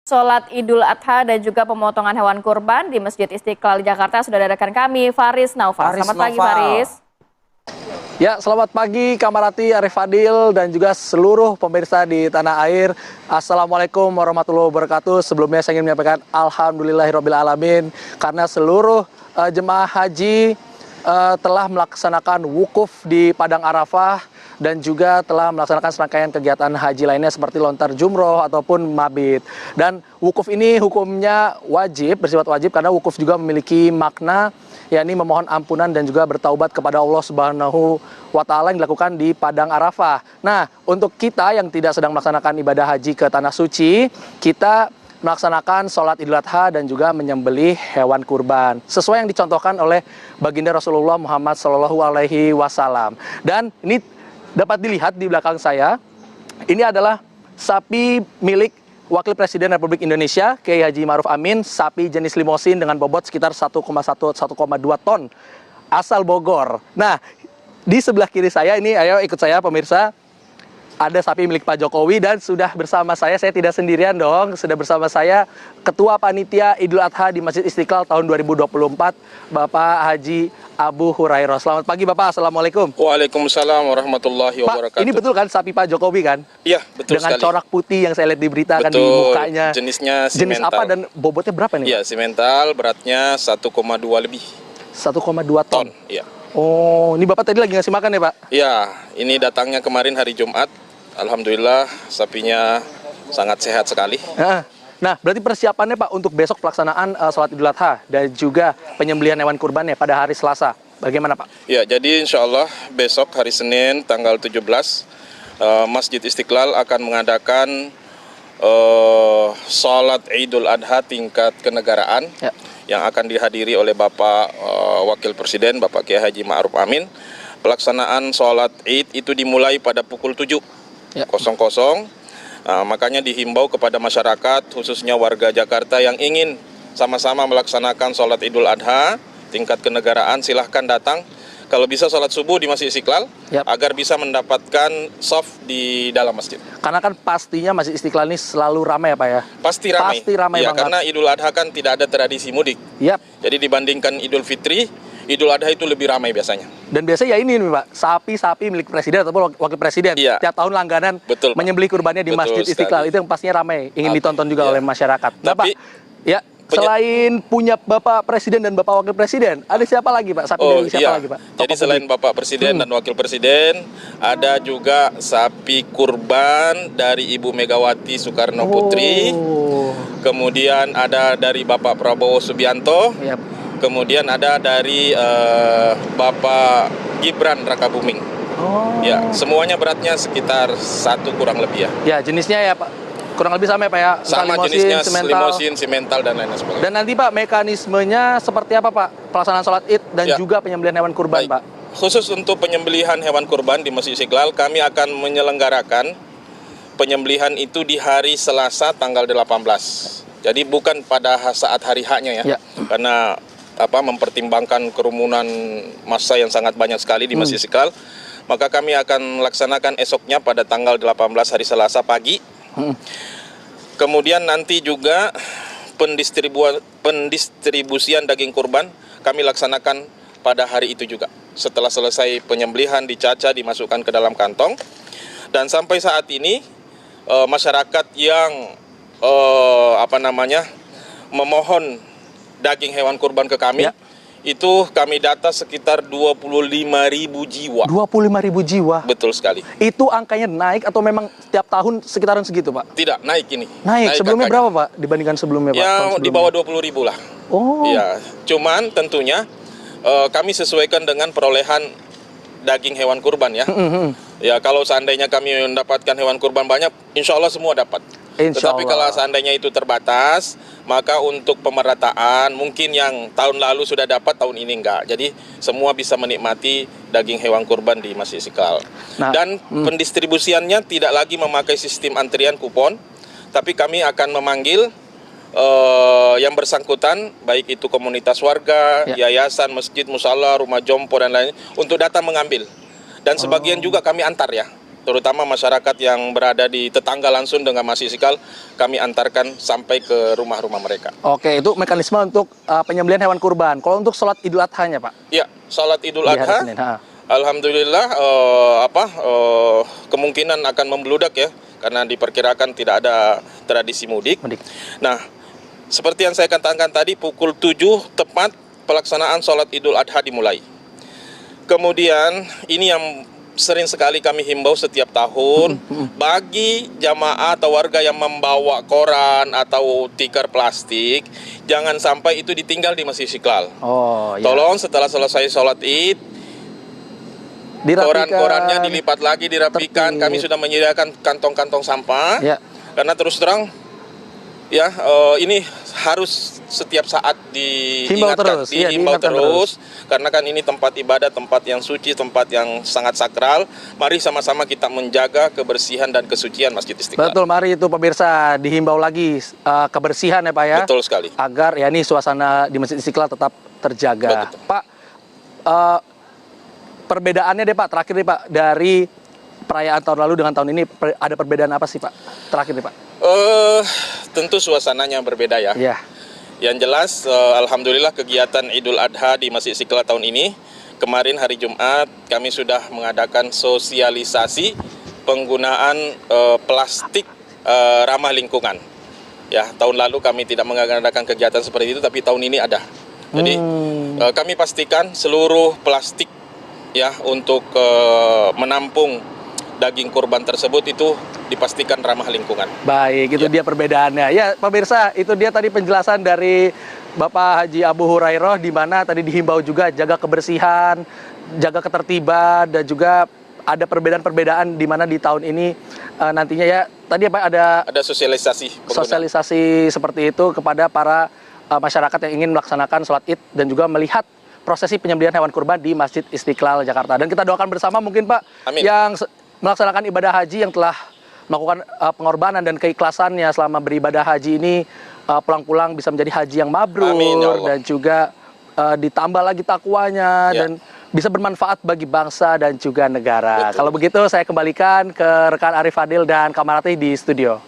Sholat Idul Adha dan juga pemotongan hewan kurban di Masjid Istiqlal Jakarta sudah ada rekan kami, Faris Naufal. Selamat pagi, Faris. Ya, selamat pagi Kamarati, Arif Fadil, dan juga seluruh pemirsa di tanah air. Assalamualaikum warahmatullahi wabarakatuh. Sebelumnya saya ingin menyampaikan alhamdulillahirrabbilalamin karena seluruh jemaah haji telah melaksanakan wukuf di Padang Arafah dan juga telah melaksanakan serangkaian kegiatan haji lainnya seperti lontar jumroh ataupun mabit. Dan wukuf ini hukumnya wajib, bersifat wajib karena wukuf juga memiliki makna, yakni memohon ampunan dan juga bertaubat kepada Allah Subhanahu wa Ta'ala yang dilakukan di Padang Arafah. Nah, untuk kita yang tidak sedang melaksanakan ibadah haji ke Tanah Suci, kita melaksanakan sholat Idul Adha dan juga menyembelih hewan kurban sesuai yang dicontohkan oleh baginda Rasulullah Muhammad SAW. Dan ini dapat dilihat di belakang saya, ini adalah sapi milik Wakil Presiden Republik Indonesia, Kiai Haji Ma'ruf Amin, sapi jenis limosin dengan bobot sekitar 1,2 ton, asal Bogor. Nah, di sebelah kiri saya ini, ayo ikut saya pemirsa, ada sapi milik Pak Jokowi dan sudah bersama saya tidak sendirian dong, sudah bersama saya Ketua Panitia Idul Adha di Masjid Istiqlal tahun 2024, Bapak Haji Abu Hurairah. Selamat pagi Bapak, Assalamualaikum. Waalaikumsalam warahmatullahi wabarakatuh. Pak, ini betul kan sapi Pak Jokowi kan? Iya, betul dengan sekali. Corak putih yang saya lihat di berita kan di Betul, mukanya. jenisnya Jenis simental. apa dan bobotnya berapa nih? Iya, simental, beratnya 1,2 lebih 1,2 ton. Iya. Oh, ini Bapak tadi lagi ngasih makan ya Pak? Iya, ini datangnya kemarin hari Jumat. Alhamdulillah sapinya sangat sehat sekali. Nah, berarti persiapannya Pak untuk besok pelaksanaan sholat Idul Adha dan juga penyembelihan hewan kurbannya pada hari Selasa. Bagaimana Pak? Ya, jadi insya Allah besok hari Senin tanggal 17 Masjid Istiqlal akan mengadakan sholat Idul Adha tingkat kenegaraan yang akan dihadiri oleh Bapak Wakil Presiden, Bapak Kiai Haji Ma'ruf Amin. Pelaksanaan sholat Id itu dimulai pada pukul 7.00. Makanya dihimbau kepada masyarakat, khususnya warga Jakarta yang ingin sama-sama melaksanakan sholat Idul Adha tingkat kenegaraan, silahkan datang. Kalau bisa sholat subuh di Masjid Istiqlal, agar bisa mendapatkan shaf di dalam masjid. Karena kan pastinya Masjid Istiqlal ini selalu ramai ya Pak ya? Pasti ramai. Pasti ramai ya, banget. karena Idul Adha kan tidak ada tradisi mudik. Jadi dibandingkan Idul Fitri, Idul Adha itu lebih ramai biasanya. Dan biasanya ya ini nih Pak, sapi-sapi milik Presiden ataupun Wakil Presiden. Tiap tahun langganan menyembelih kurbannya di Masjid Istiqlal. Itu yang pastinya ramai, ingin ditonton juga oleh masyarakat. Nah Pak, selain punya Bapak Presiden dan Bapak Wakil Presiden, ada siapa lagi Pak? Sapi dari siapa lagi Pak? Jadi selain Bapak Presiden dan Wakil Presiden, ada juga sapi kurban dari Ibu Megawati Soekarno Putri. Kemudian ada dari Bapak Prabowo Subianto. Kemudian ada dari Bapak Gibran Rakabuming. Ya, semuanya beratnya sekitar 1 kurang lebih ya. Ya, jenisnya ya Pak, kurang lebih sama ya Pak ya? Sama jenisnya, limosin, simental, dan lain sebagainya. Dan nanti Pak, mekanismenya seperti apa Pak? Pelaksanaan sholat Id dan juga penyembelihan hewan kurban Pak? Khusus untuk penyembelihan hewan kurban di Masjid Istiqlal, kami akan menyelenggarakan penyembelihan itu di hari Selasa tanggal 18. Jadi bukan pada saat hari H-nya ya. Karena mempertimbangkan kerumunan massa yang sangat banyak sekali di Masjid Istiqlal, maka kami akan melaksanakan esoknya pada tanggal 18 hari Selasa pagi. Kemudian nanti juga pendistribusian daging kurban kami laksanakan pada hari itu juga. Setelah selesai penyembelihan, dicaca, dimasukkan ke dalam kantong. Dan sampai saat ini masyarakat yang memohon daging hewan kurban ke kami, itu kami data sekitar 25.000 jiwa. 25.000 jiwa? Betul sekali. Itu angkanya naik atau memang setiap tahun sekitaran segitu Pak? Tidak, naik ini. Naik sebelumnya angkanya berapa Pak dibandingkan sebelumnya Pak? Ya, di bawah 20.000 lah. Ya, cuman tentunya kami sesuaikan dengan perolehan daging hewan kurban ya. Ya, kalau seandainya kami mendapatkan hewan kurban banyak, insya Allah semua dapat. Tetapi kalau seandainya itu terbatas, maka untuk pemerataan mungkin yang tahun lalu sudah dapat, tahun ini enggak. Jadi semua bisa menikmati daging hewan kurban di Masjid Istiqlal. Dan pendistribusiannya tidak lagi memakai sistem antrian kupon, tapi kami akan memanggil yang bersangkutan, baik itu komunitas warga, yayasan, masjid, musala, rumah jompo dan lain, untuk datang mengambil. Dan sebagian juga kami antar ya. terutama masyarakat yang berada di tetangga langsung dengan Masjid Istiqlal, kami antarkan sampai ke rumah-rumah mereka. Oke, itu mekanisme untuk penyembelihan hewan kurban. Kalau untuk sholat Idul Adha-nya, Pak? Ya, salat Idul Di hari Adha, Senin, ha. alhamdulillah kemungkinan akan membludak ya, karena diperkirakan tidak ada tradisi mudik. Nah, seperti yang saya katakan tadi, pukul 7 tepat pelaksanaan sholat Idul Adha dimulai. Kemudian ini yang sering sekali kami himbau setiap tahun, bagi jamaah atau warga yang membawa koran atau tikar plastik, jangan sampai itu ditinggal di Masjid Istiqlal. Oh, ya. Tolong setelah selesai sholat Id, koran-korannya dilipat lagi, dirapikan. Kami sudah menyediakan kantong-kantong sampah. Ya. Karena terus terang, ya ini harus setiap saat diingatkan, dihimbau terus. Karena kan ini tempat ibadah, tempat yang suci, tempat yang sangat sakral. Mari sama-sama kita menjaga kebersihan dan kesucian Masjid Istiqlal. Betul, mari itu pemirsa dihimbau lagi kebersihan ya Pak ya. Betul sekali. Agar ya ini suasana di Masjid Istiqlal tetap terjaga. Betul. Pak, perbedaannya deh Pak, terakhir deh Pak, dari perayaan tahun lalu dengan tahun ini ada perbedaan apa sih Pak? Terakhir nih Pak. Tentu suasananya berbeda ya. Iya. Yang jelas, alhamdulillah kegiatan Idul Adha di Masjid Istiqlal tahun ini, kemarin hari Jumat kami sudah mengadakan sosialisasi penggunaan plastik ramah lingkungan. Ya, tahun lalu kami tidak mengadakan kegiatan seperti itu, tapi tahun ini ada. Jadi kami pastikan seluruh plastik ya untuk menampung daging kurban tersebut itu dipastikan ramah lingkungan. Baik, itu dia perbedaannya. Ya, pemirsa, itu dia tadi penjelasan dari Bapak Haji Abu Hurairah, di mana tadi dihimbau juga jaga kebersihan, jaga ketertiban, dan juga ada perbedaan-perbedaan di mana di tahun ini nantinya ya, tadi apa ada sosialisasi penggunaan. Sosialisasi seperti itu kepada para masyarakat yang ingin melaksanakan sholat Id dan juga melihat prosesi penyembelihan hewan kurban di Masjid Istiqlal Jakarta. Dan kita doakan bersama mungkin Pak, Amin, yang melaksanakan ibadah haji, yang telah melakukan pengorbanan dan keikhlasannya selama beribadah haji ini, pulang-pulang bisa menjadi haji yang mabrur. Amin, ya Allah. Dan juga ditambah lagi takwanya ya, dan bisa bermanfaat bagi bangsa dan juga negara. Betul. Kalau begitu saya kembalikan ke rekan Arif Fadil dan Kamarati di studio.